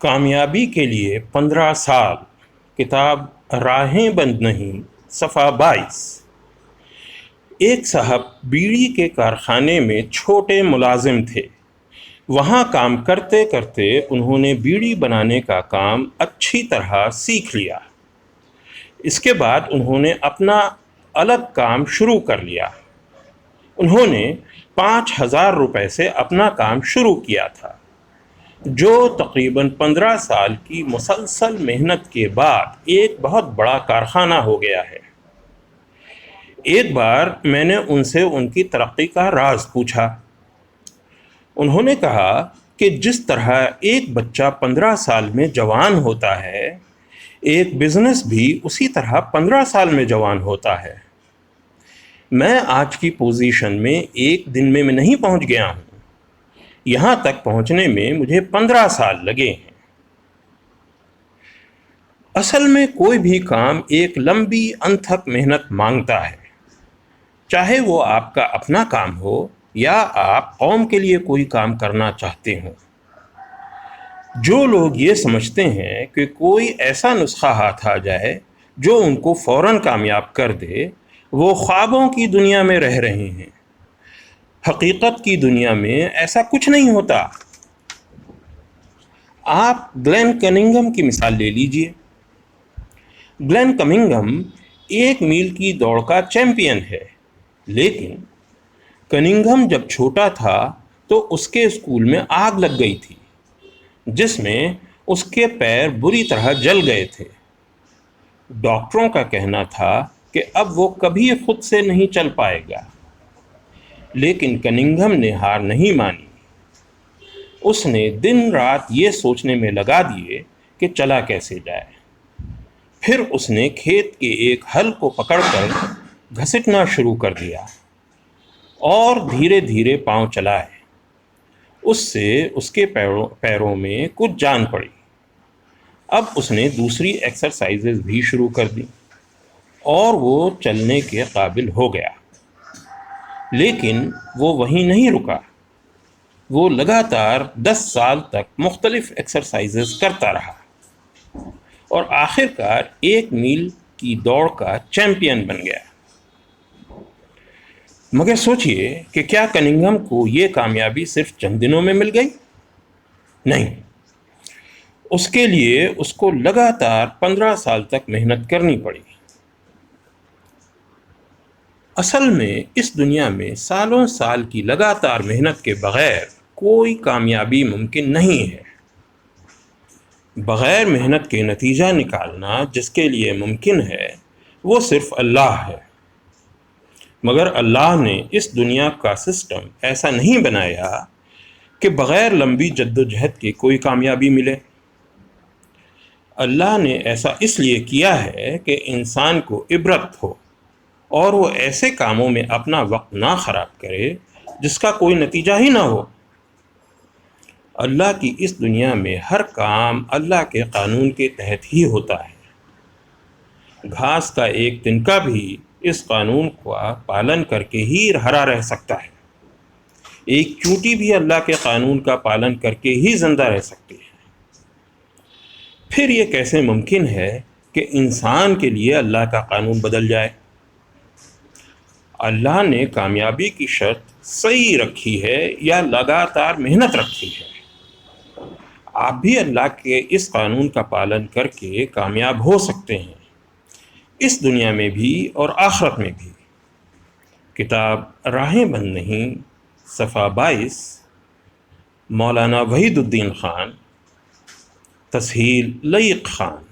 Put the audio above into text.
کامیابی کے لیے 15 سال، کتاب راہیں بند نہیں، صفحہ 22۔ ایک صاحب بیڑی کے کارخانے میں چھوٹے ملازم تھے۔ وہاں کام کرتے کرتے انہوں نے بیڑی بنانے کا کام اچھی طرح سیکھ لیا۔ اس کے بعد انہوں نے اپنا الگ کام شروع کر لیا۔ انہوں نے 5,000 روپے سے اپنا کام شروع کیا تھا، جو تقریباً 15 سال کی مسلسل محنت کے بعد ایک بہت بڑا کارخانہ ہو گیا ہے۔ ایک بار میں نے ان سے ان کی ترقی کا راز پوچھا۔ انہوں نے کہا کہ جس طرح ایک بچہ 15 سال میں جوان ہوتا ہے، ایک بزنس بھی اسی طرح 15 سال میں جوان ہوتا ہے۔ میں آج کی پوزیشن میں ایک دن میں نہیں پہنچ گیا ہوں، یہاں تک پہنچنے میں مجھے 15 سال لگے ہیں۔ اصل میں کوئی بھی کام ایک لمبی انتھک محنت مانگتا ہے، چاہے وہ آپ کا اپنا کام ہو یا آپ قوم کے لیے کوئی کام کرنا چاہتے ہوں۔ جو لوگ یہ سمجھتے ہیں کہ کوئی ایسا نسخہ ہاتھ آ جائے جو ان کو فوراً کامیاب کر دے، وہ خوابوں کی دنیا میں رہ رہے ہیں۔ حقیقت کی دنیا میں ایسا کچھ نہیں ہوتا۔ آپ گلین کننگھم کی مثال لے لیجئے۔ گلین کننگھم 1 میل کی دوڑ کا چیمپئن ہے، لیکن کننگھم جب چھوٹا تھا تو اس کے اسکول میں آگ لگ گئی تھی، جس میں اس کے پیر بری طرح جل گئے تھے۔ ڈاکٹروں کا کہنا تھا کہ اب وہ کبھی خود سے نہیں چل پائے گا، لیکن کننگھم نے ہار نہیں مانی۔ اس نے دن رات یہ سوچنے میں لگا دیے کہ چلا کیسے جائے۔ پھر اس نے کھیت کے ایک ہل کو پکڑ کر گھسٹنا شروع کر دیا اور دھیرے دھیرے پاؤں چلائے۔ اس سے اس کے پیروں میں کچھ جان پڑی۔ اب اس نے دوسری ایکسرسائزز بھی شروع کر دی اور وہ چلنے کے قابل ہو گیا۔ لیکن وہ وہیں نہیں رکا، وہ لگاتار 10 سال تک مختلف ایکسرسائزز کرتا رہا اور آخر کار 1 میل کی دوڑ کا چیمپئن بن گیا۔ مگر سوچئے کہ کیا کننگھم کو یہ کامیابی صرف چند دنوں میں مل گئی؟ نہیں، اس کے لیے اس کو لگاتار 15 سال تک محنت کرنی پڑی۔ اصل میں اس دنیا میں سالوں سال کی لگاتار محنت کے بغیر کوئی کامیابی ممکن نہیں ہے۔ بغیر محنت کے نتیجہ نکالنا جس کے لیے ممکن ہے، وہ صرف اللہ ہے۔ مگر اللہ نے اس دنیا کا سسٹم ایسا نہیں بنایا کہ بغیر لمبی جد و جہد کے کوئی کامیابی ملے۔ اللہ نے ایسا اس لیے کیا ہے کہ انسان کو عبرت ہو اور وہ ایسے کاموں میں اپنا وقت نہ خراب کرے جس کا کوئی نتیجہ ہی نہ ہو۔ اللہ کی اس دنیا میں ہر کام اللہ کے قانون کے تحت ہی ہوتا ہے۔ گھاس کا ایک تنکا بھی اس قانون کا پالن کر کے ہی ہرا رہ سکتا ہے۔ ایک چونٹی بھی اللہ کے قانون کا پالن کر کے ہی زندہ رہ سکتی ہے۔ پھر یہ کیسے ممکن ہے کہ انسان کے لیے اللہ کا قانون بدل جائے؟ اللہ نے کامیابی کی شرط صحیح رکھی ہے یا لگاتار محنت رکھی ہے؟ آپ بھی اللہ کے اس قانون کا پالن کر کے کامیاب ہو سکتے ہیں، اس دنیا میں بھی اور آخرت میں بھی۔ کتاب راہیں بند نہیں، صفحہ 22، مولانا وحید الدین خان، تسہیل لئیق خان۔